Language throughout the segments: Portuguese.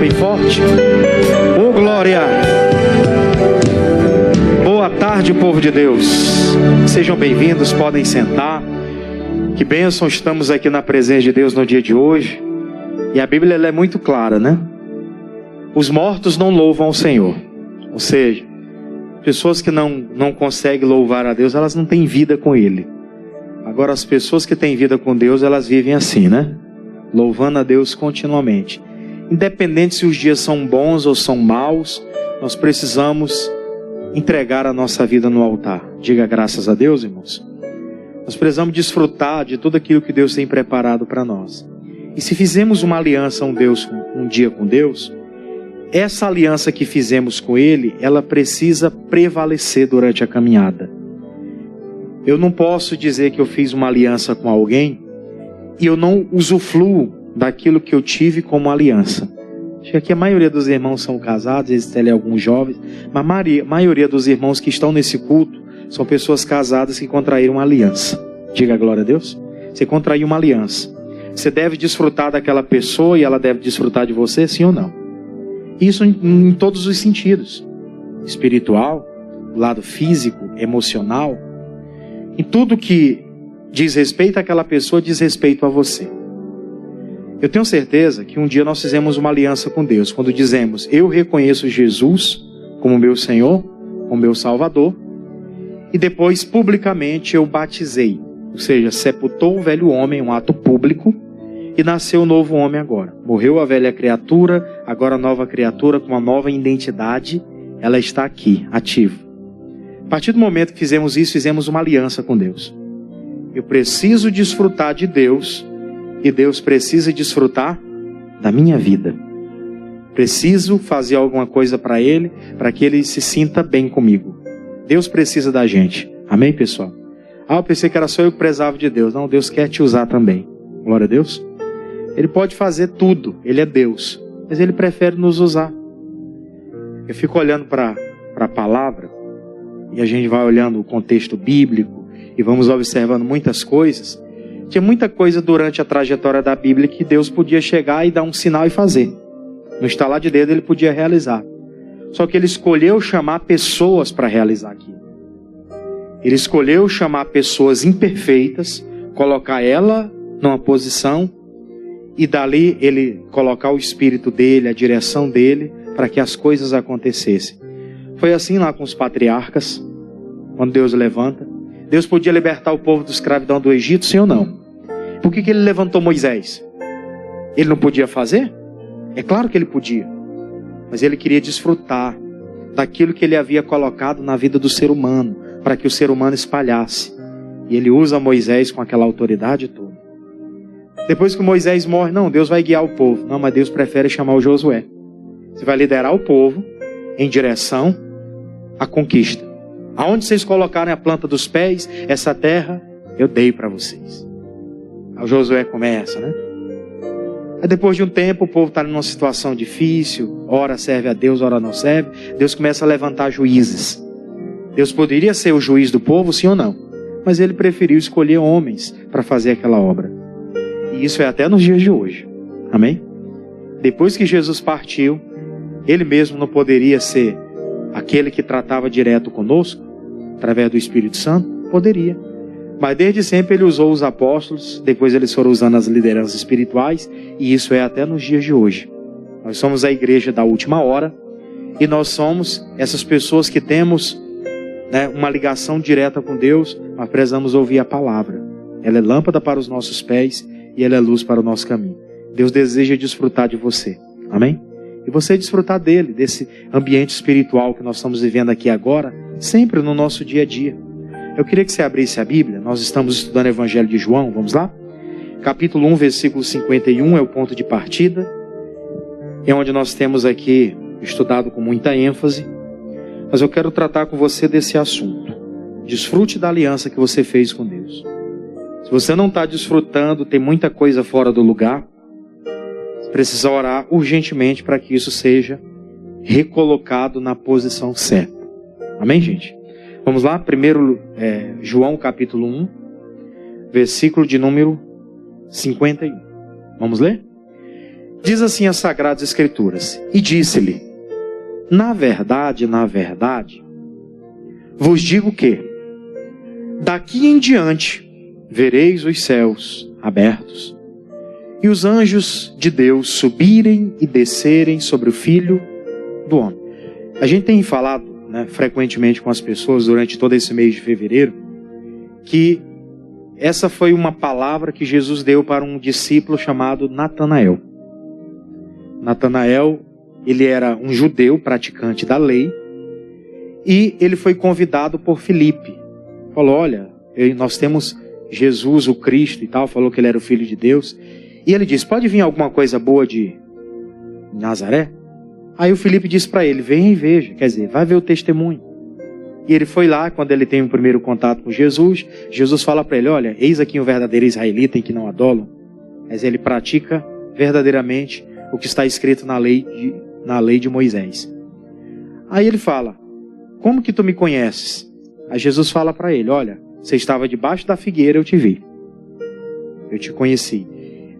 bem forte. Ô glória! Boa tarde, povo de Deus. Sejam bem-vindos, podem sentar. Que bênção, estamos aqui na presença de Deus no dia de hoje. E a Bíblia ela é muito clara, né? Os mortos não louvam o Senhor. Ou seja, pessoas que não conseguem louvar a Deus, elas não têm vida com Ele. Agora, as pessoas que têm vida com Deus, elas vivem assim, né? Louvando a Deus continuamente. Independente se os dias são bons ou são maus, nós precisamos entregar a nossa vida no altar. Diga graças a Deus, irmãos. Nós precisamos desfrutar de tudo aquilo que Deus tem preparado para nós. E se fizemos uma aliança um dia com Deus, essa aliança que fizemos com Ele, ela precisa prevalecer durante a caminhada. Eu não posso dizer que eu fiz uma aliança com alguém e eu não usufruo daquilo que eu tive como aliança. Acho que aqui a maioria dos irmãos são casados, existem ali alguns jovens, mas a maioria dos irmãos que estão nesse culto são pessoas casadas que contraíram uma aliança. Diga glória a Deus. Você contraiu uma aliança. Você deve desfrutar daquela pessoa e ela deve desfrutar de você, sim ou não? Isso em todos os sentidos. Espiritual, lado físico, emocional. Em tudo que diz respeito àquela pessoa, diz respeito a você. Eu tenho certeza que um dia nós fizemos uma aliança com Deus. Quando dizemos, eu reconheço Jesus como meu Senhor, como meu Salvador. E depois, publicamente, eu batizei. Ou seja, sepultou o velho homem, um ato público. E nasceu o novo homem agora. Morreu a velha criatura, agora a nova criatura com uma nova identidade. Ela está aqui, ativa. A partir do momento que fizemos isso, fizemos uma aliança com Deus. Eu preciso desfrutar de Deus e Deus precisa desfrutar da minha vida. Preciso fazer alguma coisa para Ele, para que Ele se sinta bem comigo. Deus precisa da gente. Amém, pessoal? Eu pensei que era só eu que prezava de Deus. Não, Deus quer te usar também. Glória a Deus. Ele pode fazer tudo, Ele é Deus, mas Ele prefere nos usar. Eu fico olhando para a palavra, e a gente vai olhando o contexto bíblico, e vamos observando muitas coisas. Tinha muita coisa durante a trajetória da Bíblia que Deus podia chegar e dar um sinal e fazer. No estalar de dedo Ele podia realizar. Só que Ele escolheu chamar pessoas para realizar aquilo. Ele escolheu chamar pessoas imperfeitas, colocar ela numa posição, e dali Ele colocar o Espírito dEle, a direção dEle, para que as coisas acontecessem. Foi assim lá com os patriarcas, quando Deus levanta. Deus podia libertar o povo da escravidão do Egito, sim ou não? Por que Ele levantou Moisés? Ele não podia fazer? É claro que Ele podia. Mas Ele queria desfrutar daquilo que Ele havia colocado na vida do ser humano, para que o ser humano espalhasse. E Ele usa Moisés com aquela autoridade toda. Depois que Moisés morre, não, Deus vai guiar o povo. Não, mas Deus prefere chamar o Josué. Você vai liderar o povo em direção à conquista. Aonde vocês colocarem a planta dos pés, essa terra eu dei para vocês. Aí o Josué começa, né? Aí depois de um tempo o povo está numa situação difícil, ora serve a Deus, ora não serve. Deus começa a levantar juízes. Deus poderia ser o juiz do povo, sim ou não? Mas Ele preferiu escolher homens para fazer aquela obra. E isso é até nos dias de hoje. Amém? Depois que Jesus partiu, Ele mesmo não poderia ser aquele que tratava direto conosco, através do Espírito Santo? Poderia. Mas desde sempre Ele usou os apóstolos, depois eles foram usando as lideranças espirituais, e isso é até nos dias de hoje. Nós somos a igreja da última hora, e nós somos essas pessoas que temos, né, uma ligação direta com Deus, mas precisamos ouvir a palavra. Ela é lâmpada para os nossos pés, e Ele é luz para o nosso caminho. Deus deseja desfrutar de você. Amém? E você desfrutar dele, desse ambiente espiritual que nós estamos vivendo aqui agora, sempre no nosso dia a dia. Eu queria que você abrisse a Bíblia. Nós estamos estudando o Evangelho de João. Vamos lá? Capítulo 1, versículo 51 é o ponto de partida. É onde nós temos aqui estudado com muita ênfase. Mas eu quero tratar com você desse assunto. Desfrute da aliança que você fez com Deus. Se você não está desfrutando, tem muita coisa fora do lugar, você precisa orar urgentemente para que isso seja recolocado na posição certa. Amém, gente? Vamos lá? Primeiro, João capítulo 1, versículo de número 51. Vamos ler? Diz assim as Sagradas Escrituras: e disse-lhe: na verdade, vos digo que, daqui em diante, vereis os céus abertos, e os anjos de Deus subirem e descerem sobre o Filho do Homem. A gente tem falado, frequentemente com as pessoas durante todo esse mês de fevereiro, que essa foi uma palavra que Jesus deu para um discípulo chamado Natanael. Natanael, ele era um judeu praticante da lei, e ele foi convidado por Filipe. Falou: olha, nós temos Jesus, o Cristo e tal, falou que ele era o Filho de Deus. E ele disse: pode vir alguma coisa boa de Nazaré? Aí o Filipe disse para ele: venha e veja, quer dizer, vai ver o testemunho. E ele foi lá, quando ele tem o primeiro contato com Jesus, Jesus fala para ele: olha, eis aqui um verdadeiro israelita em que não adolam, mas ele pratica verdadeiramente o que está escrito na lei de Moisés. Aí ele fala: como que tu me conheces? Aí Jesus fala para ele: olha, você estava debaixo da figueira, eu te vi, eu te conheci.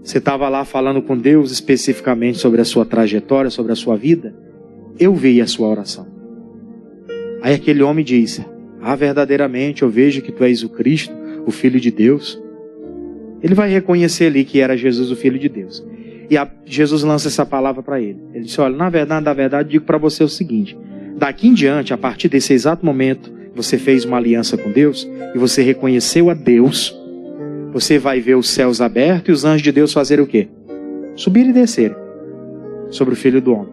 Você estava lá falando com Deus especificamente sobre a sua trajetória, sobre a sua vida, eu vi a sua oração. Aí aquele homem diz: verdadeiramente eu vejo que tu és o Cristo, o Filho de Deus. Ele vai reconhecer ali que era Jesus, o Filho de Deus. E Jesus lança essa palavra para ele. Ele disse: olha, na verdade, digo para você o seguinte: daqui em diante, a partir desse exato momento, você fez uma aliança com Deus e você reconheceu a Deus, você vai ver os céus abertos e os anjos de Deus fazer o quê? Subir e descer sobre o Filho do Homem.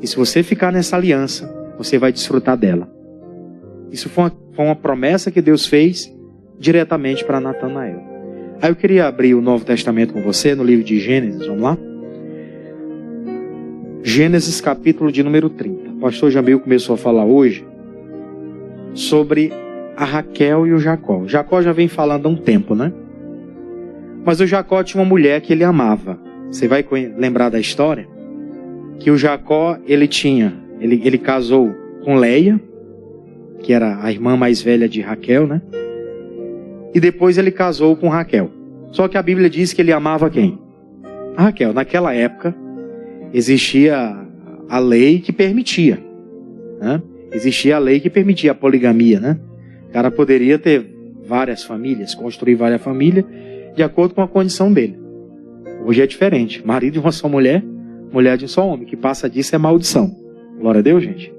E se você ficar nessa aliança, você vai desfrutar dela. Isso foi uma promessa que Deus fez diretamente para Natanael. Aí eu queria abrir o Novo Testamento com você no livro de Gênesis, vamos lá? Gênesis capítulo de número 30. O pastor Jamil começou a falar hoje sobre a Raquel e o Jacó. O Jacó já vem falando há um tempo, né? Mas o Jacó tinha uma mulher que ele amava. Você vai lembrar da história? Que o Jacó, ele casou com Leia, que era a irmã mais velha de Raquel, né? E depois ele casou com Raquel. Só que a Bíblia diz que ele amava quem? A Raquel. Naquela época, existia a lei que permitia, né? Existia a lei que permitia a poligamia, né? O cara poderia ter várias famílias, construir várias famílias, de acordo com a condição dele. Hoje é diferente. Marido de uma só mulher, mulher de um só homem. O que passa disso é maldição. Glória a Deus, gente.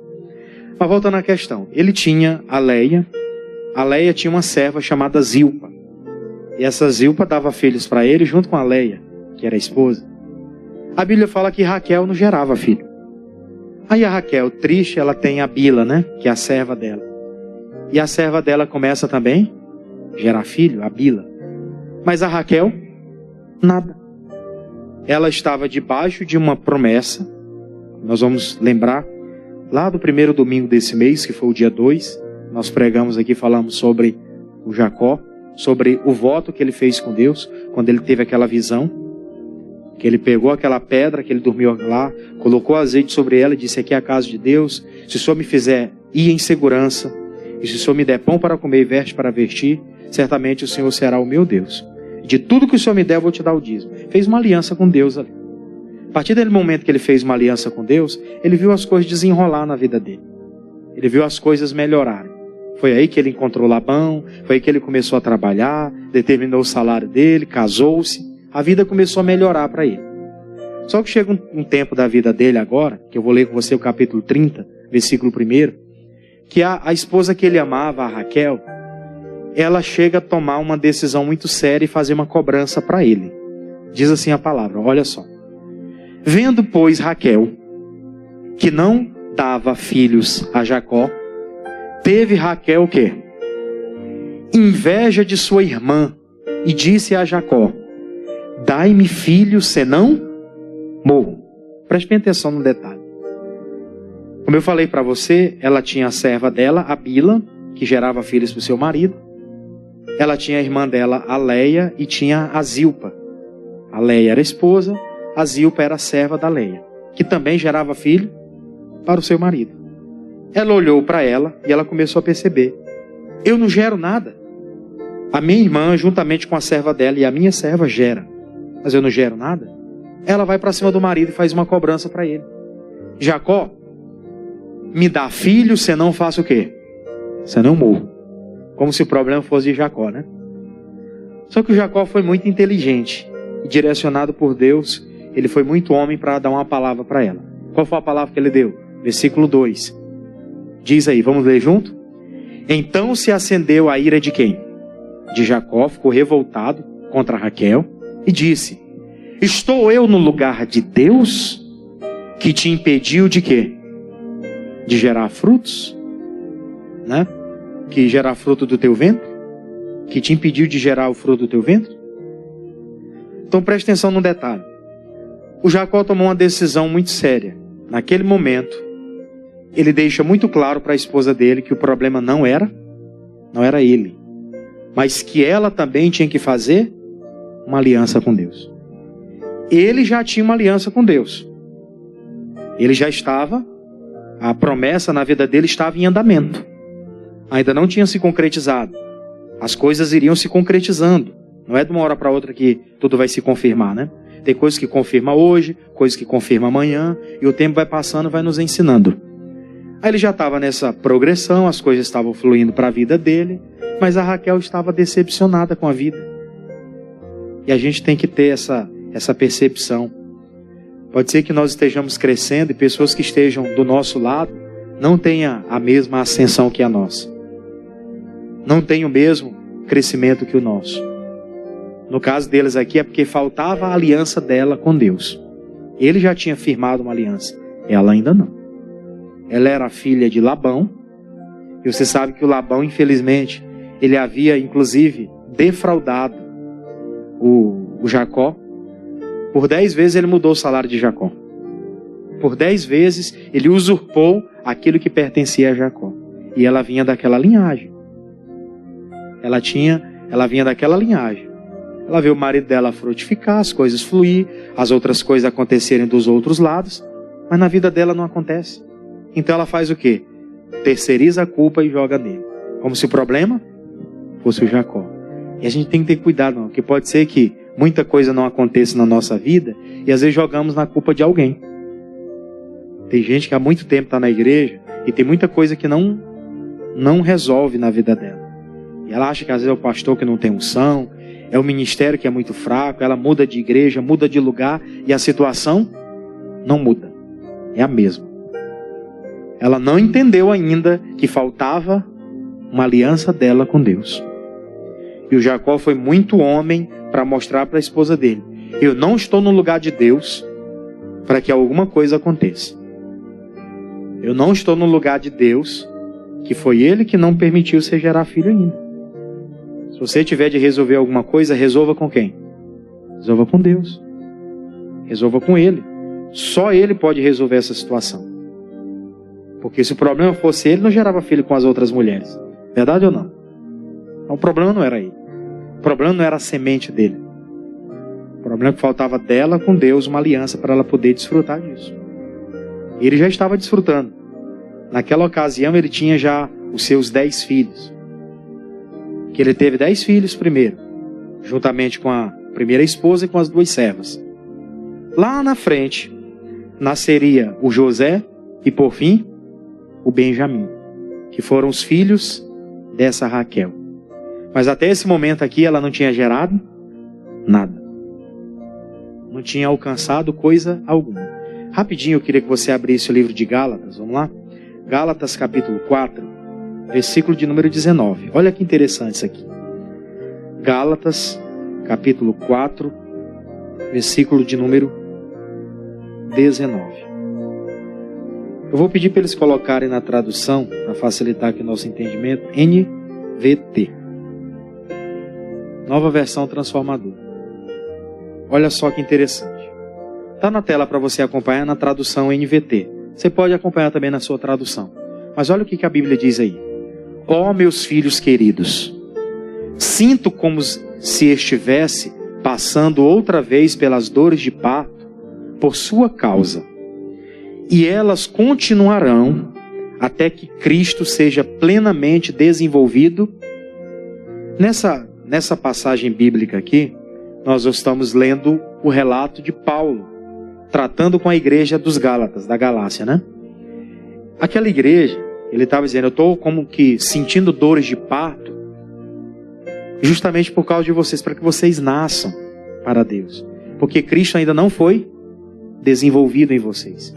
Mas voltando à questão. Ele tinha a Leia. A Leia tinha uma serva chamada Zilpa. E essa Zilpa dava filhos para ele junto com a Leia, que era a esposa. A Bíblia fala que Raquel não gerava filho. Aí a Raquel, triste, ela tem a Bila, né? Que é a serva dela. E a serva dela começa também a gerar filho, a Bila. Mas a Raquel, nada. Ela estava debaixo de uma promessa. Nós vamos lembrar, lá do primeiro domingo desse mês, que foi o dia 2, nós pregamos aqui, falamos sobre o Jacó, sobre o voto que ele fez com Deus, quando ele teve aquela visão, que ele pegou aquela pedra, que ele dormiu lá, colocou azeite sobre ela e disse: aqui é a casa de Deus, se o Senhor me fizer ir em segurança, e se o Senhor me der pão para comer e veste para vestir, certamente o Senhor será o meu Deus. De tudo que o Senhor me der, eu vou te dar o dízimo. Fez uma aliança com Deus ali. A partir daquele momento que ele fez uma aliança com Deus, ele viu as coisas desenrolar na vida dele. Ele viu as coisas melhorarem. Foi aí que ele encontrou Labão, foi aí que ele começou a trabalhar, determinou o salário dele, casou-se. A vida começou a melhorar para ele. Só que chega um tempo da vida dele agora, que eu vou ler com você o capítulo 30, versículo 1, que a esposa que ele amava, a Raquel, ela chega a tomar uma decisão muito séria e fazer uma cobrança para ele. Diz assim a palavra, olha só. Vendo, pois, Raquel, que não dava filhos a Jacó, teve Raquel o quê? Inveja de sua irmã, e disse a Jacó: dai-me filho, senão morro. Preste bem atenção no detalhe. Como eu falei para você, ela tinha a serva dela, a Bila, que gerava filhos para o seu marido. Ela tinha a irmã dela, a Leia, e tinha a Zilpa. A Leia era a esposa, a Zilpa era a serva da Leia, que também gerava filho para o seu marido. Ela olhou para ela e ela começou a perceber: eu não gero nada. A minha irmã, juntamente com a serva dela, e a minha serva gera, mas eu não gero nada. ela vai para cima do marido e faz uma cobrança para ele. Jacó, me dá filho, senão faço o quê? Senão eu morro. Como se o problema fosse de Jacó, né? Só que o Jacó foi muito inteligente. E direcionado por Deus, ele foi muito homem para dar uma palavra para ela. Qual foi a palavra que ele deu? Versículo 2. Diz aí, vamos ler junto? Então se acendeu a ira de quem? De Jacó, ficou revoltado contra Raquel e disse: estou eu no lugar de Deus que te impediu de quê? De gerar frutos, né? Que gerar fruto do teu ventre? Que te impediu de gerar o fruto do teu ventre? Então preste atenção num detalhe. O Jacó tomou uma decisão muito séria. Naquele momento, ele deixa muito claro para a esposa dele que o problema não era ele, mas que ela também tinha que fazer uma aliança com Deus. Ele já tinha uma aliança com Deus. Ele já estava, a promessa na vida dele estava em andamento. Ainda não tinha se concretizado. As coisas iriam se concretizando. Não é de uma hora para outra que tudo vai se confirmar, né? Tem coisas que confirma hoje, coisas que confirma amanhã, e o tempo vai passando, vai nos ensinando. Aí ele já estava nessa progressão, as coisas estavam fluindo para a vida dele, mas a Raquel estava decepcionada com a vida. E a gente tem que ter essa percepção. Pode ser que nós estejamos crescendo e pessoas que estejam do nosso lado não tenham a mesma ascensão que a nossa. Não tenham o mesmo crescimento que o nosso. No caso deles aqui é porque faltava a aliança dela com Deus. Ele já tinha firmado uma aliança. Ela ainda não. Ela era filha de Labão. E você sabe que o Labão, infelizmente, ele havia inclusive defraudado o Jacó. Por 10 vezes ele mudou o salário de Jacó. Por 10 vezes ele usurpou aquilo que pertencia a Jacó. E ela vinha daquela linhagem. Ela vinha daquela linhagem. Ela vê o marido dela frutificar, as coisas fluir, as outras coisas acontecerem dos outros lados, mas na vida dela não acontece. Então ela faz o quê? Terceiriza a culpa e joga nele. Como se o problema fosse o Jacó. E a gente tem que ter cuidado, não, porque pode ser que muita coisa não aconteça na nossa vida e às vezes jogamos na culpa de alguém. Tem gente que há muito tempo está na igreja e tem muita coisa que não resolve na vida dela. E ela acha que às vezes é o pastor que não tem unção, é o ministério que é muito fraco, ela muda de igreja, muda de lugar e a situação não muda. É a mesma. Ela não entendeu ainda que faltava uma aliança dela com Deus. E o Jacó foi muito homem para mostrar para a esposa dele: eu não estou no lugar de Deus para que alguma coisa aconteça. Eu não estou no lugar de Deus, que foi Ele que não permitiu você gerar filho ainda. Se você tiver de resolver alguma coisa, resolva com quem? Resolva com Deus. Resolva com Ele. Só Ele pode resolver essa situação. Porque se o problema fosse Ele, não gerava filho com as outras mulheres. Verdade ou não? Então, o problema não era ele. O problema não era a semente dele. O problema é que faltava dela com Deus uma aliança para ela poder desfrutar disso. E ele já estava desfrutando. Naquela ocasião ele tinha já os seus 10 filhos. Que ele teve 10 filhos primeiro, juntamente com a primeira esposa e com as 2 servas. Lá na frente nasceria o José e por fim o Benjamim, que foram os filhos dessa Raquel. Mas até esse momento aqui ela não tinha gerado nada. Não tinha alcançado coisa alguma. Rapidinho eu queria que você abrisse o livro de Gálatas, vamos lá? Gálatas capítulo 4, versículo de número 19. Olha que interessante isso aqui. Gálatas capítulo 4, versículo de número 19. Eu vou pedir para eles colocarem na tradução, para facilitar aqui o nosso entendimento, NVT. Nova versão transformadora. Olha só que interessante. Está na tela para você acompanhar na tradução NVT. Você pode acompanhar também na sua tradução. Mas olha o que a Bíblia diz aí. Ó meus filhos queridos, sinto como se estivesse passando outra vez pelas dores de parto por sua causa. E elas continuarão até que Cristo seja plenamente desenvolvido. Nessa passagem bíblica aqui, nós estamos lendo o relato de Paulo, tratando com a igreja dos Gálatas, da Galácia, né? Aquela igreja, ele estava dizendo, eu estou como que sentindo dores de parto, justamente por causa de vocês, para que vocês nasçam para Deus. Porque Cristo ainda não foi desenvolvido em vocês.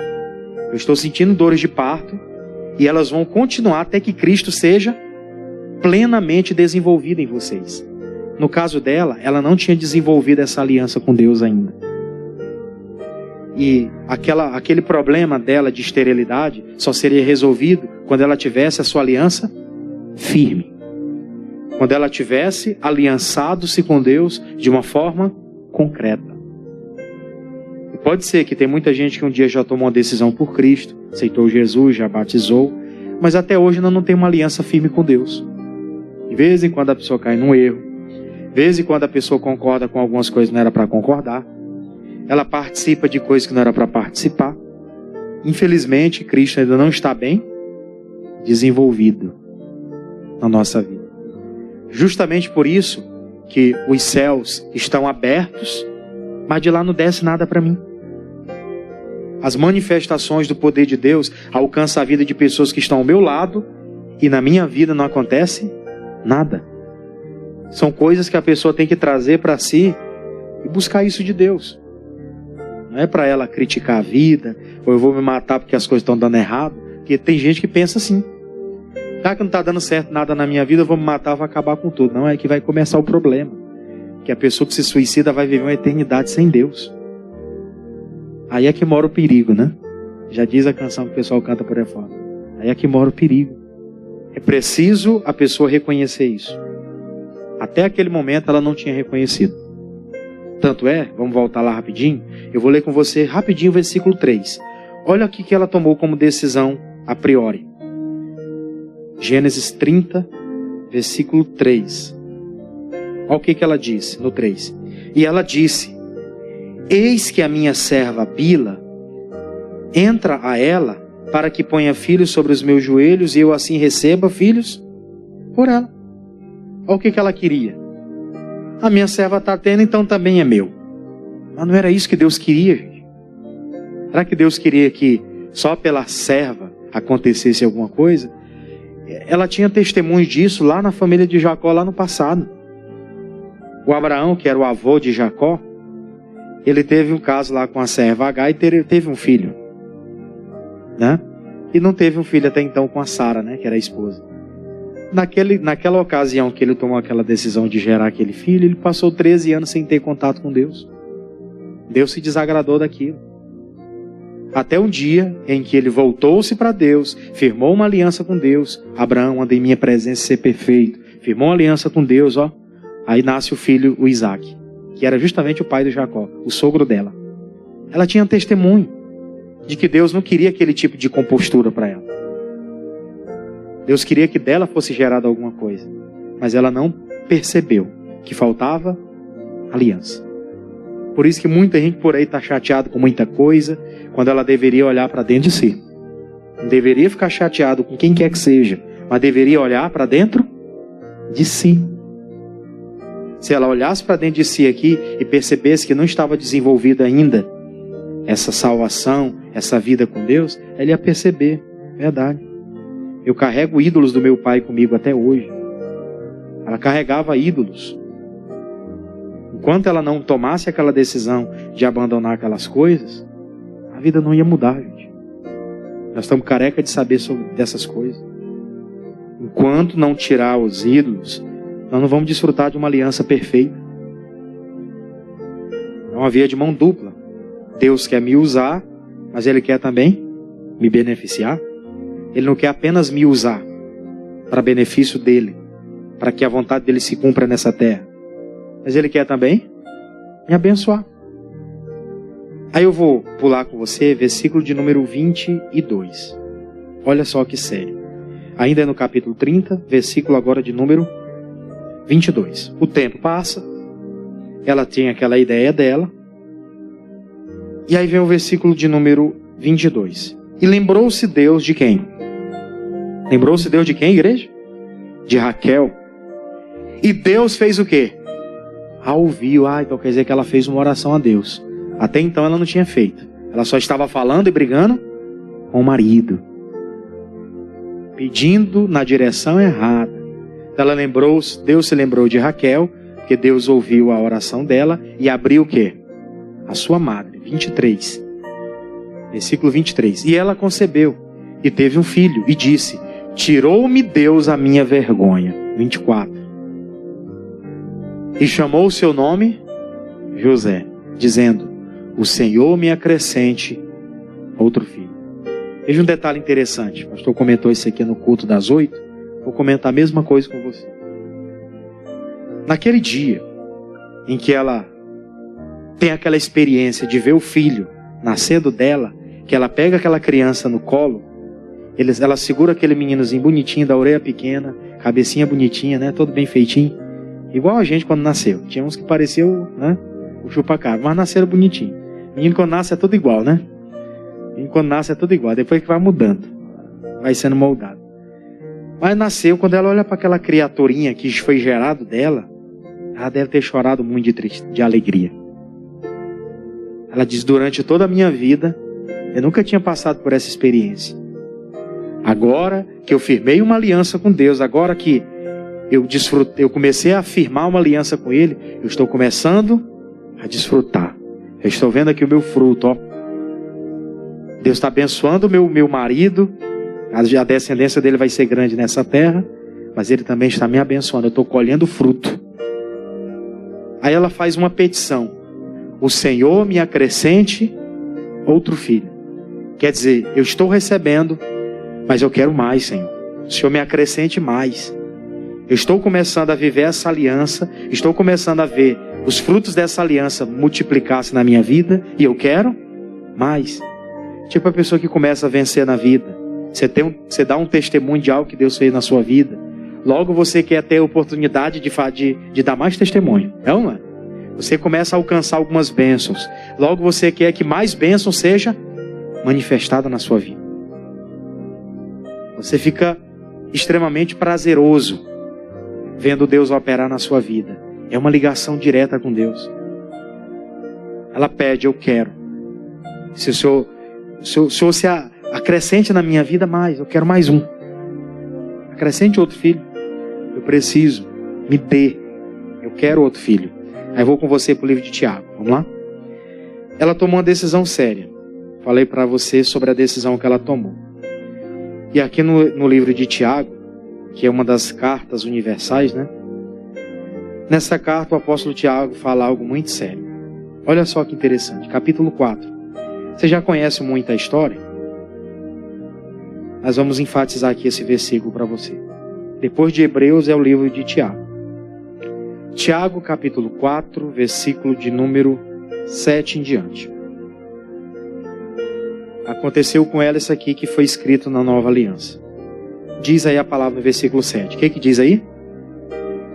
Eu estou sentindo dores de parto, e elas vão continuar até que Cristo seja plenamente desenvolvido em vocês. No caso dela, ela não tinha desenvolvido essa aliança com Deus ainda. E aquele problema dela de esterilidade só seria resolvido quando ela tivesse a sua aliança firme. Quando ela tivesse aliançado-se com Deus de uma forma concreta. E pode ser que tem muita gente que um dia já tomou uma decisão por Cristo, aceitou Jesus, já batizou, mas até hoje ainda não tem uma aliança firme com Deus. De vez em quando a pessoa cai num erro, de vez em quando a pessoa concorda com algumas coisas que não era para concordar, ela participa de coisas que não era para participar. Infelizmente, Cristo ainda não está bem desenvolvido na nossa vida. Justamente por isso que os céus estão abertos, mas de lá não desce nada para mim. As manifestações do poder de Deus alcançam a vida de pessoas que estão ao meu lado e na minha vida não acontece nada. São coisas que a pessoa tem que trazer para si e buscar isso de Deus. Não é para ela criticar a vida, ou eu vou me matar porque as coisas estão dando errado. Porque tem gente que pensa assim. Já que não está dando certo nada na minha vida, eu vou me matar, vou acabar com tudo. Não, é que vai começar o problema. Que a pessoa que se suicida vai viver uma eternidade sem Deus. Aí é que mora o perigo, né? Já diz a canção que o pessoal canta por aí fora. Aí é que mora o perigo. É preciso a pessoa reconhecer isso. Até aquele momento ela não tinha reconhecido. Tanto é, vamos voltar lá rapidinho. Eu vou ler com você rapidinho o versículo 3. Olha o que ela tomou como decisão a priori. Gênesis 30, versículo 3. Olha o que ela disse no 3. E ela disse: eis que a minha serva Bila entra a ela para que ponha filhos sobre os meus joelhos e eu assim receba filhos por ela. Olha o que ela queria. A minha serva está tendo, então também é meu. Mas não era isso que Deus queria, gente. Será que Deus queria que só pela serva acontecesse alguma coisa? Ela tinha testemunhos disso lá na família de Jacó, lá no passado. O Abraão, que era o avô de Jacó, ele teve um caso lá com a serva H e teve um filho, né? E não teve um filho até então com a Sara, né? Que era a esposa. Naquela ocasião que ele tomou aquela decisão de gerar aquele filho, ele passou 13 anos sem ter contato com Deus. Deus se desagradou daquilo. Até um dia em que ele voltou-se para Deus, firmou uma aliança com Deus. Abraão, anda em minha presença e ser perfeito. Firmou uma aliança com Deus, ó. Aí nasce o filho, o Isaac, que era justamente o pai de Jacó, o sogro dela. Ela tinha testemunho de que Deus não queria aquele tipo de compostura para ela. Deus queria que dela fosse gerada alguma coisa, mas ela não percebeu que faltava aliança. Por isso que muita gente por aí está chateada com muita coisa, quando ela deveria olhar para dentro de si. Não deveria ficar chateado com quem quer que seja, mas deveria olhar para dentro de si. Se ela olhasse para dentro de si aqui e percebesse que não estava desenvolvida ainda essa salvação, essa vida com Deus, ela ia perceber, verdade. Eu carrego ídolos do meu pai comigo até hoje. Ela carregava ídolos. Enquanto ela não tomasse aquela decisão de abandonar aquelas coisas, a vida não ia mudar, gente. Nós estamos careca de saber sobre dessas coisas. Enquanto não tirar os ídolos, nós não vamos desfrutar de uma aliança perfeita. É uma via de mão dupla. Deus quer me usar, mas Ele quer também me beneficiar. Ele não quer apenas me usar para benefício dele, para que a vontade dele se cumpra nessa terra, mas Ele quer também me abençoar. Aí eu vou pular com você, versículo de número 22. Olha só que sério. Ainda é no capítulo 30, versículo agora de número 22. O tempo passa, ela tem aquela ideia dela, e aí vem o versículo de número 22. E lembrou-se Deus de quem? Lembrou-se Deus de quem, igreja? De Raquel. E Deus fez o quê? ouviu, então quer dizer que ela fez uma oração a Deus. Até então ela não tinha feito. Ela só estava falando e brigando com o marido, pedindo na direção errada. Ela lembrou, Deus se lembrou de Raquel, porque Deus ouviu a oração dela e abriu o quê? A sua madre. 23. Versículo 23. E ela concebeu e teve um filho e disse: tirou-me Deus a minha vergonha. 24. E chamou o seu nome José, dizendo: o Senhor me acrescente outro filho. Veja um detalhe interessante. O pastor comentou isso aqui no culto das 8. Vou comentar a mesma coisa com você. Naquele dia em que ela tem aquela experiência de ver o filho nascendo dela, que ela pega aquela criança no colo, ela segura aquele meninozinho bonitinho, da orelha pequena, cabecinha bonitinha, né? Todo bem feitinho. Igual a gente quando nasceu. Tinha uns que pareciam, né, o chupa-cabra, mas nasceram bonitinho. Menino quando nasce é tudo igual, né? Menino quando nasce é tudo igual. Depois que vai mudando, vai sendo moldado. Mas nasceu, quando ela olha para aquela criaturinha que foi gerado dela, ela deve ter chorado muito de alegria. Ela diz: durante toda a minha vida, eu nunca tinha passado por essa experiência. Agora que eu firmei uma aliança com Deus, agora que eu comecei a firmar uma aliança com Ele, eu estou começando a desfrutar. Eu estou vendo aqui o meu fruto, ó. Deus está abençoando o meu marido. A descendência dele vai ser grande nessa terra, mas Ele também está me abençoando. Eu estou colhendo fruto. Aí ela faz uma petição: o Senhor me acrescente outro filho. Quer dizer, eu estou recebendo, mas eu quero mais, Senhor. O Senhor me acrescente mais. Eu estou começando a viver essa aliança, estou começando a ver os frutos dessa aliança multiplicar-se na minha vida, e eu quero mais. Tipo a pessoa que começa a vencer na vida. Você dá um testemunho de algo que Deus fez na sua vida. Logo você quer ter a oportunidade de dar mais testemunho. Não é? Você começa a alcançar algumas bênçãos. Logo você quer que mais bênção seja manifestada na sua vida. Você fica extremamente prazeroso vendo Deus operar na sua vida. É uma ligação direta com Deus. Ela pede: eu quero. Se o Senhor se acrescente na minha vida mais, eu quero mais um. Acrescente outro filho. Eu preciso. Me dê. Eu quero outro filho. Aí vou com você para o livro de Tiago. Vamos lá? Ela tomou uma decisão séria. Falei para você sobre a decisão que ela tomou. E aqui no livro de Tiago, que é uma das cartas universais, né? Nessa carta o apóstolo Tiago fala algo muito sério. Olha só que interessante. Capítulo 4. Você já conhece muito a história? Nós vamos enfatizar aqui esse versículo para você. Depois de Hebreus é o livro de Tiago. Tiago, capítulo 4, versículo de número 7 em diante. Aconteceu com ela isso aqui que foi escrito na nova aliança. Diz aí a palavra no versículo 7. O que diz aí?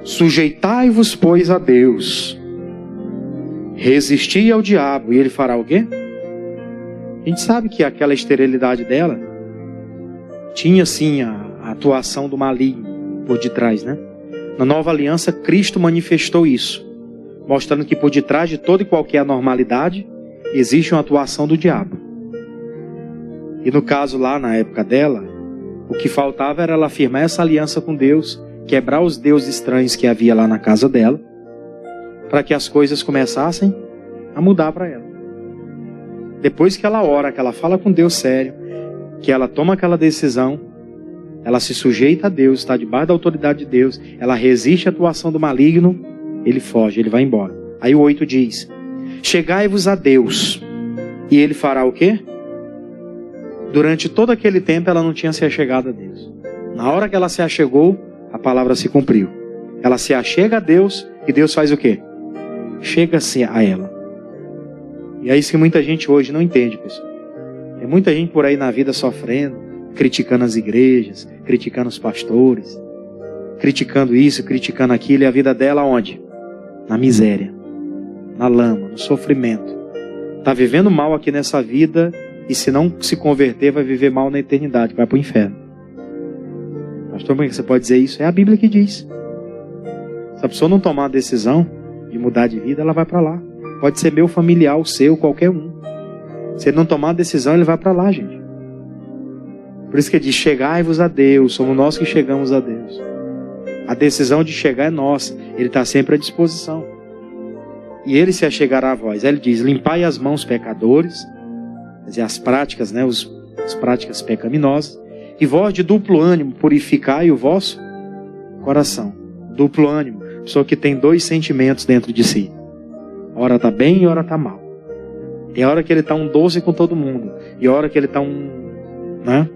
Sujeitai-vos, pois, a Deus. Resisti ao diabo, e ele fará o quê? A gente sabe que aquela esterilidade dela tinha sim a atuação do maligno por detrás, né? Na nova aliança, Cristo manifestou isso, mostrando que por detrás de toda e qualquer anormalidade existe uma atuação do diabo. E no caso lá, na época dela, o que faltava era ela firmar essa aliança com Deus, quebrar os deuses estranhos que havia lá na casa dela, para que as coisas começassem a mudar para ela. Depois que ela ora, que ela fala com Deus sério, que ela toma aquela decisão, ela se sujeita a Deus, está debaixo da autoridade de Deus, ela resiste à atuação do maligno, ele foge, ele vai embora. Aí o 8 diz: chegai-vos a Deus, e ele fará o quê? Durante todo aquele tempo ela não tinha se achegado a Deus. Na hora que ela se achegou, a palavra se cumpriu. Ela se achega a Deus, e Deus faz o quê? Chega-se a ela. E é isso que muita gente hoje não entende, pessoal. Tem muita gente por aí na vida sofrendo, criticando as igrejas, criticando os pastores, criticando isso, criticando aquilo, e a vida dela onde? Na miséria, na lama, no sofrimento. Está vivendo mal aqui nessa vida, e se não se converter, vai viver mal na eternidade, vai para o inferno. Pastor, como é que você pode dizer isso? É a Bíblia que diz. Se a pessoa não tomar a decisão de mudar de vida, ela vai para lá. Pode ser meu familiar, o seu, qualquer um. Se ele não tomar a decisão, ele vai para lá, gente. Por isso que ele diz, chegai-vos a Deus, somos nós que chegamos a Deus. A decisão de chegar é nossa, ele está sempre à disposição. E ele se achegará a vós. Aí ele diz, limpai as mãos, pecadores, quer dizer, as práticas, né, as práticas pecaminosas, e vós de duplo ânimo, purificai o vosso coração. Duplo ânimo, pessoa que tem dois sentimentos dentro de si. Hora está bem e hora está mal. E a hora que ele está um doce com todo mundo, e a hora que ele está uma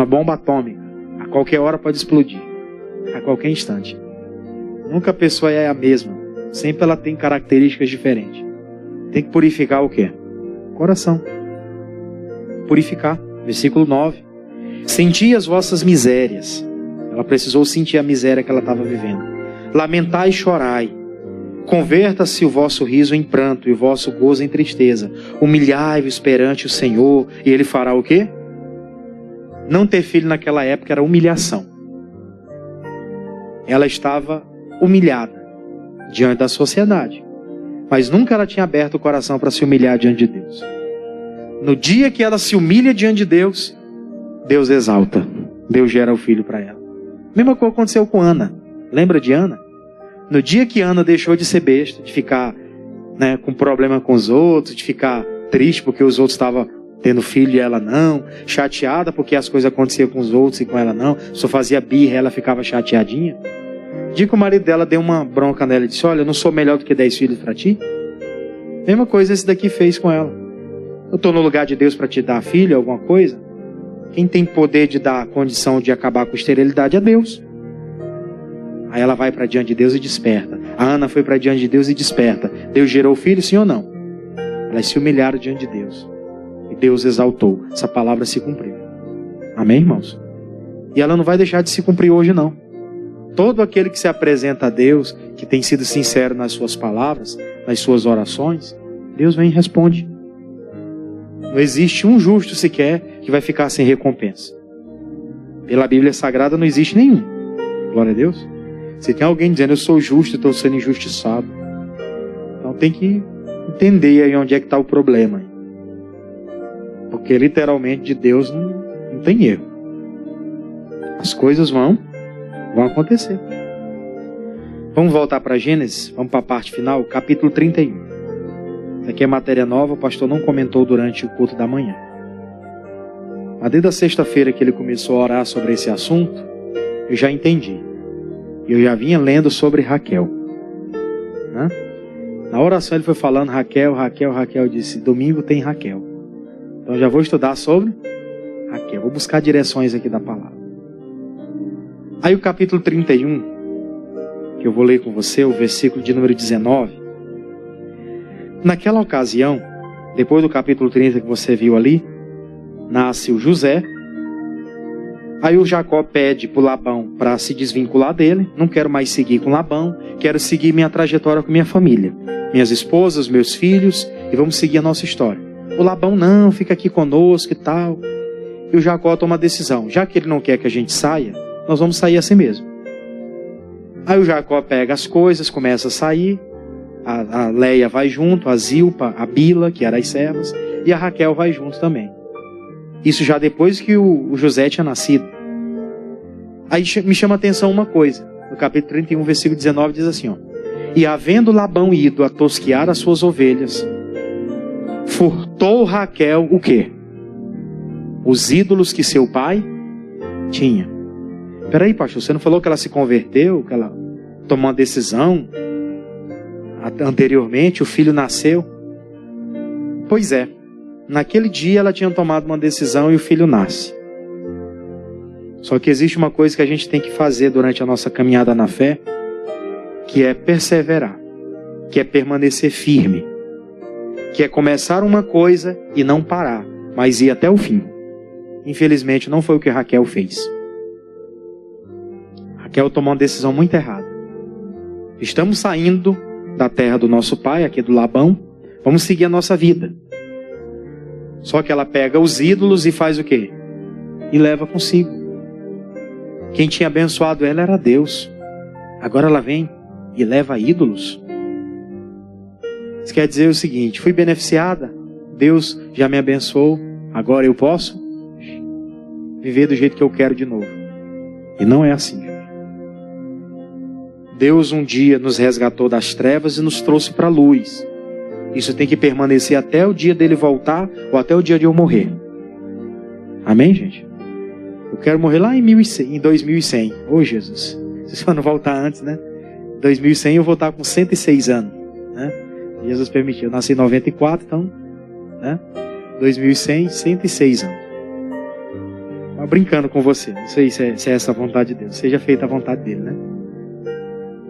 bomba atômica, a qualquer hora pode explodir, a qualquer instante. Nunca a pessoa é a mesma, sempre ela tem características diferentes. Tem que purificar o quê? Coração. Purificar, versículo 9. Senti as vossas misérias. Ela precisou sentir a miséria que ela estava vivendo. Lamentai e chorai. Converta-se o vosso riso em pranto e o vosso gozo em tristeza. Humilhai-vos perante o Senhor e Ele fará o quê? Não ter filho naquela época era humilhação. Ela estava humilhada diante da sociedade. Mas nunca ela tinha aberto o coração para se humilhar diante de Deus. No dia que ela se humilha diante de Deus, Deus exalta. Deus gera o filho para ela. Mesma coisa aconteceu com Ana. Lembra de Ana? No dia que Ana deixou de ser besta, de ficar com problema com os outros, de ficar triste porque os outros estavam tendo filho e ela não, chateada porque as coisas aconteciam com os outros e com ela não, só fazia birra, ela ficava chateadinha. Dia que o marido dela deu uma bronca nela e disse, olha, eu não sou melhor do que 10 filhos para ti. Mesma coisa esse daqui fez com ela. Eu estou no lugar de Deus para te dar filho, alguma coisa? Quem tem poder de dar a condição de acabar com a esterilidade é Deus. Aí ela vai para diante de Deus e desperta. A Ana foi para diante de Deus e desperta. Deus gerou o filho, sim ou não? Elas se humilharam diante de Deus. E Deus exaltou. Essa palavra se cumpriu. Amém, irmãos? E ela não vai deixar de se cumprir hoje, não. Todo aquele que se apresenta a Deus, que tem sido sincero nas suas palavras, nas suas orações, Deus vem e responde. Não existe um justo sequer que vai ficar sem recompensa. Pela Bíblia Sagrada não existe nenhum. Glória a Deus. Se tem alguém dizendo, eu sou justo e estou sendo injustiçado. Então tem que entender aí onde é que está o problema. Porque literalmente de Deus não tem erro. As coisas vão acontecer. Vamos voltar para Gênesis, vamos para a parte final, capítulo 31. Isso aqui é matéria nova, o pastor não comentou durante o culto da manhã. Mas desde a sexta-feira que ele começou a orar sobre esse assunto, eu já entendi. Eu já vinha lendo sobre Raquel. Na oração ele foi falando Raquel, disse, domingo tem Raquel. Então eu já vou estudar sobre Raquel, vou buscar direções aqui da palavra. Aí o capítulo 31, que eu vou ler com você, o versículo de número 19. Naquela ocasião, depois do capítulo 30 que você viu ali, nasce o José. Aí o Jacó pede para o Labão para se desvincular dele. Não quero mais seguir com Labão, quero seguir minha trajetória com minha família. Minhas esposas, meus filhos, e vamos seguir a nossa história. O Labão não, fica aqui conosco e tal. E o Jacó toma a decisão, já que ele não quer que a gente saia, nós vamos sair assim mesmo. Aí o Jacó pega as coisas, começa a sair. A Leia vai junto, a Zilpa, a Bila, que eram as servas, e a Raquel vai junto também. Isso já depois que o José tinha nascido. Aí me chama a atenção uma coisa. No capítulo 31, versículo 19, diz assim, ó. E havendo Labão ido a tosquear as suas ovelhas, furtou Raquel o quê? Os ídolos que seu pai tinha. Peraí, pastor, você não falou que ela se converteu, que ela tomou uma decisão anteriormente, o filho nasceu? Pois é, naquele dia ela tinha tomado uma decisão e o filho nasce. Só que existe uma coisa que a gente tem que fazer durante a nossa caminhada na fé, que é perseverar, que é permanecer firme, que é começar uma coisa e não parar, mas ir até o fim. Infelizmente não foi o que Raquel fez. Raquel tomou uma decisão muito errada. Estamos saindo da terra do nosso pai, aqui do Labão, vamos seguir a nossa vida. Só que ela pega os ídolos e faz o quê? E leva consigo. Quem tinha abençoado ela era Deus. Agora ela vem e leva ídolos. Isso quer dizer o seguinte: fui beneficiada, Deus já me abençoou, agora eu posso viver do jeito que eu quero de novo. E não é assim. Deus um dia nos resgatou das trevas e nos trouxe para a luz. Isso tem que permanecer até o dia dele voltar ou até o dia de eu morrer. Amém, gente? Eu quero morrer lá em 2100. Ô, Jesus. Se eu não voltar antes, né? 2100 eu vou estar com 106 anos. Né? Jesus permitiu. Eu nasci em 94, então, né? 2100, 106 anos. Mas brincando com você. Não sei se é essa a vontade de Deus. Seja feita a vontade dele, né?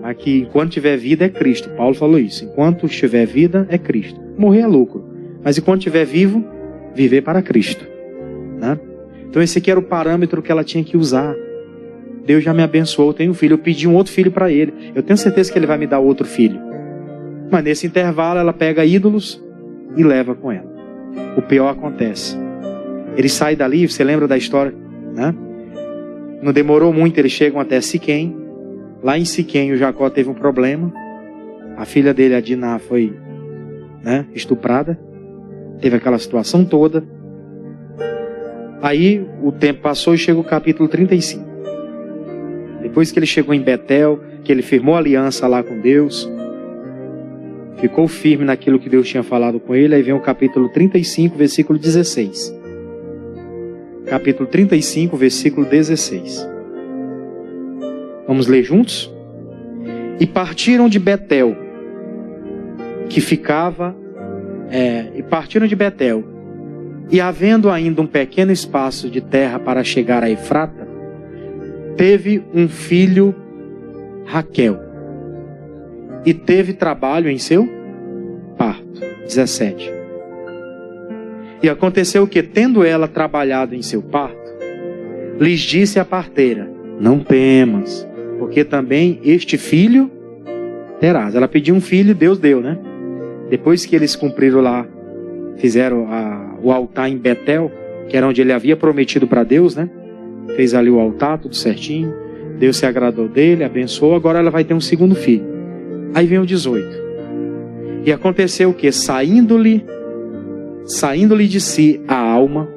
Mas que enquanto tiver vida é Cristo. Paulo falou isso. Enquanto estiver vida é Cristo. Morrer é lucro. Mas enquanto estiver vivo, viver para Cristo. Né? Então esse aqui era o parâmetro que ela tinha que usar. Deus já me abençoou, eu tenho um filho. Eu pedi um outro filho para ele. Eu tenho certeza que ele vai me dar outro filho. Mas nesse intervalo ela pega ídolos e leva com ela. O pior acontece. Ele sai dali, você lembra da história? Né? Não demorou muito, eles chegam até Siquém. Lá em Siquém o Jacó teve um problema. A filha dele, a Diná, foi, né, estuprada. Teve aquela situação toda. Aí o tempo passou e chega o capítulo 35. Depois que ele chegou em Betel, que ele firmou aliança lá com Deus, ficou firme naquilo que Deus tinha falado com ele, aí vem o capítulo 35, versículo 16. Capítulo 35, versículo 16. Vamos ler juntos? E partiram de Betel, que ficava... e partiram de Betel, e havendo ainda um pequeno espaço de terra para chegar a Efrata, teve um filho Raquel, e teve trabalho em seu parto. 17. E aconteceu que, tendo ela trabalhado em seu parto, lhes disse a parteira: não temas, porque também este filho terás. Ela pediu um filho e Deus deu, né? Depois que eles cumpriram lá, fizeram o altar em Betel, que era onde ele havia prometido para Deus, né? Fez ali o altar, tudo certinho. Deus se agradou dele, abençoou. Agora ela vai ter um segundo filho. Aí vem o 18. E aconteceu o que? Saindo-lhe de si a alma,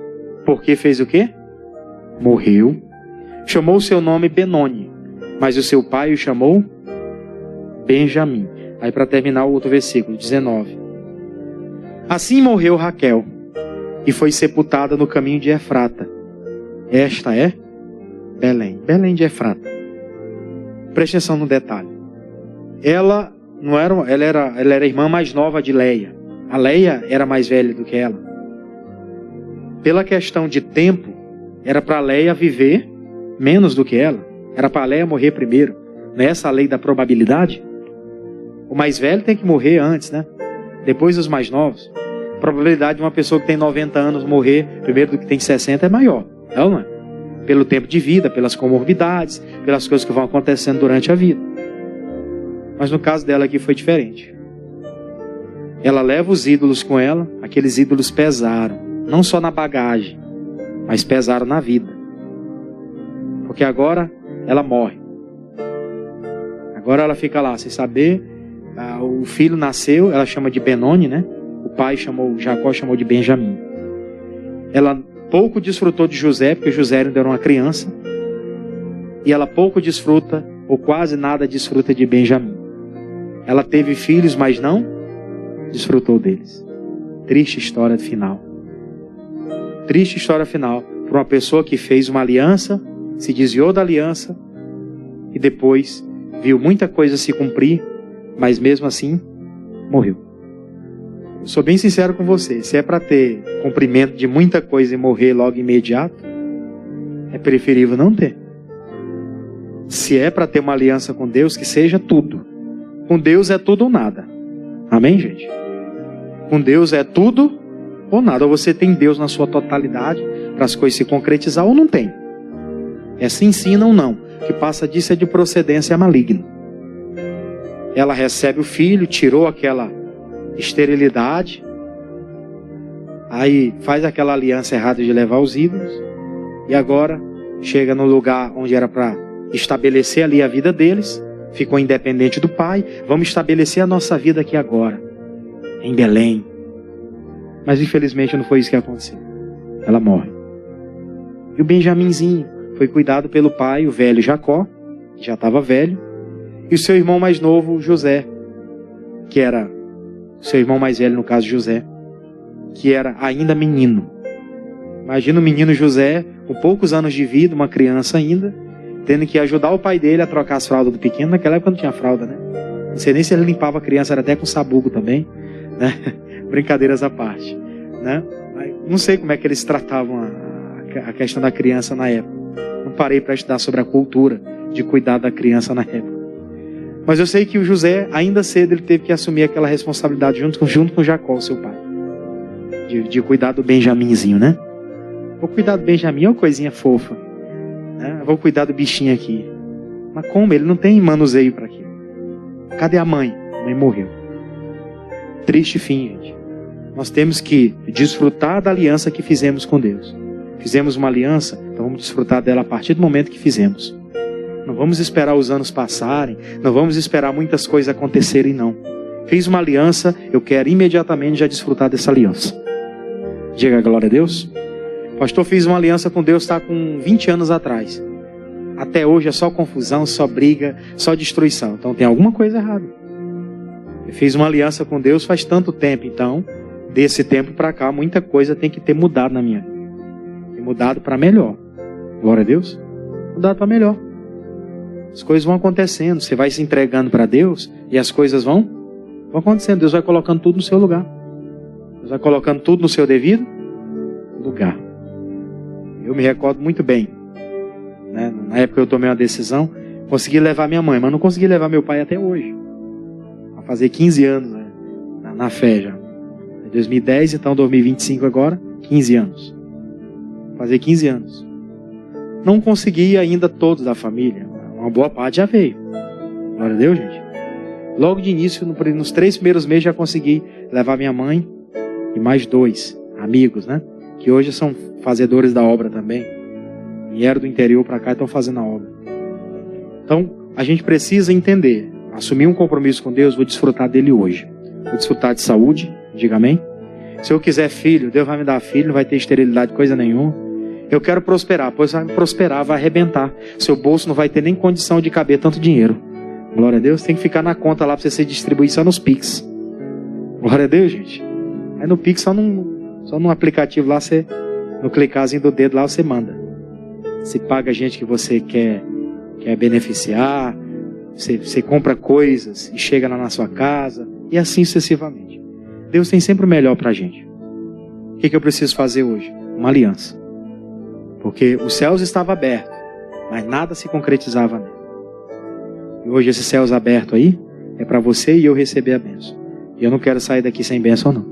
porque fez o quê? Morreu. Chamou o seu nome Benoni, mas o seu pai o chamou Benjamim. Aí para terminar o outro versículo, 19. Assim morreu Raquel, e foi sepultada no caminho de Efrata. Esta é Belém. Belém de Efrata. Preste atenção no detalhe. Ela era a irmã mais nova de Leia. A Leia era mais velha do que ela. Pela questão de tempo, era para Leia viver menos do que ela. Era para Leia morrer primeiro. Não é essa a lei da probabilidade? O mais velho tem que morrer antes, né? Depois os mais novos. A probabilidade de uma pessoa que tem 90 anos morrer primeiro do que tem 60 é maior. Não é? Pelo tempo de vida, pelas comorbidades, pelas coisas que vão acontecendo durante a vida. Mas no caso dela aqui foi diferente. Ela leva os ídolos com ela, aqueles ídolos pesaram, não só na bagagem, mas pesaram na vida. Porque agora ela morre. Agora ela fica lá, sem saber, o filho nasceu, ela chama de Benoni, né? O pai Jacó chamou de Benjamim. Ela pouco desfrutou de José, porque José ainda era uma criança. E ela pouco desfruta, ou quase nada desfruta de Benjamim. Ela teve filhos, mas não desfrutou deles. Triste história final. Triste história final para uma pessoa que fez uma aliança, se desviou da aliança e depois viu muita coisa se cumprir, mas mesmo assim morreu. Eu sou bem sincero com você, se é para ter cumprimento de muita coisa e morrer logo imediato, é preferível não ter. Se é para ter uma aliança com Deus, que seja tudo. Com Deus é tudo ou nada. Amém, gente? Com Deus é tudo ou nada. Ou você tem Deus na sua totalidade para as coisas se concretizar, ou não tem. É sim, sim, não, não. O que passa disso é de procedência maligna. Ela recebe o filho, tirou aquela esterilidade, aí faz aquela aliança errada de levar os ídolos, e agora chega no lugar onde era para estabelecer ali a vida deles, ficou independente do pai. Vamos estabelecer a nossa vida aqui agora. em Belém. Mas infelizmente não foi isso que aconteceu. Ela morre. E o Benjaminzinho foi cuidado pelo pai, o velho Jacó, que já estava velho, e o seu irmão mais novo, José, que era o seu irmão mais velho, no caso José, que era ainda menino. Imagina o menino José, com poucos anos de vida, uma criança ainda, tendo que ajudar o pai dele a trocar as fraldas do pequeno. Naquela época não tinha fralda, né? Não sei nem se ele limpava a criança, era até com sabugo também, né? Brincadeiras à parte, né? Não sei como é que eles tratavam a questão da criança na época. Não parei para estudar sobre a cultura de cuidar da criança na época. Mas eu sei que o José, ainda cedo, ele teve que assumir aquela responsabilidade junto com Jacó, seu pai. De cuidar do Benjaminzinho, né? Vou cuidar do Benjamin, é uma coisinha fofa, né? Vou cuidar do bichinho aqui. Mas como? Ele não tem manuseio para aquilo. Cadê a mãe? A mãe morreu. Triste fim, gente. Nós temos que desfrutar da aliança que fizemos com Deus. Fizemos uma aliança, então vamos desfrutar dela a partir do momento que fizemos. Não vamos esperar os anos passarem, não vamos esperar muitas coisas acontecerem, não. Fiz uma aliança, eu quero imediatamente já desfrutar dessa aliança. Diga glória a Deus. Pastor, fiz uma aliança com Deus, está com 20 anos atrás. Até hoje é só confusão, só briga, só destruição. Então tem alguma coisa errada. Eu fiz uma aliança com Deus faz tanto tempo, então, desse tempo para cá, muita coisa tem que ter mudado na minha vida. Tem mudado para melhor. Glória a Deus. Mudado para melhor. As coisas vão acontecendo, você vai se entregando para Deus e as coisas vão acontecendo. Deus vai colocando tudo no seu lugar. Deus vai colocando tudo no seu devido lugar. Eu me recordo muito bem, né? Na época eu tomei uma decisão, consegui levar minha mãe, mas não consegui levar meu pai até hoje. Vai fazer 15 anos, né? na fé já. Em 2010, então 2025 agora, 15 anos. Fazer 15 anos. Não consegui ainda todos da família. Uma boa parte já veio. Glória a Deus, gente. Logo de início, nos 3 primeiros meses, já consegui levar minha mãe e mais 2 amigos, né? Que hoje são fazedores da obra também. Vieram do interior para cá e estão fazendo a obra. Então, a gente precisa entender. Assumir um compromisso com Deus, vou desfrutar dele hoje. Vou desfrutar de saúde, diga amém. Se eu quiser filho, Deus vai me dar filho, não vai ter esterilidade, coisa nenhuma. Eu quero prosperar, pois vai prosperar, vai arrebentar. Seu bolso não vai ter nem condição de caber tanto dinheiro. Glória a Deus, tem que ficar na conta lá para você distribuir só nos Pix. Glória a Deus, gente. Aí no Pix, só num aplicativo lá, você, no clicarzinho do dedo lá, você manda. Você paga a gente que você quer beneficiar, você compra coisas e chega lá na sua casa, e assim sucessivamente. Deus tem sempre o melhor para a gente. O que eu preciso fazer hoje? Uma aliança. Porque os céus estavam abertos, mas nada se concretizava nele. E hoje esses céus abertos aí, é para você e eu receber a bênção. E eu não quero sair daqui sem bênção, não.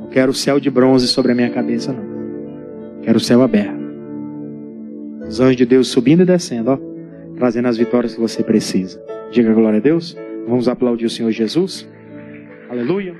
Não quero o céu de bronze sobre a minha cabeça, não. Quero o céu aberto. Os anjos de Deus subindo e descendo, ó, trazendo as vitórias que você precisa. Diga glória a Deus. Vamos aplaudir o Senhor Jesus. Aleluia.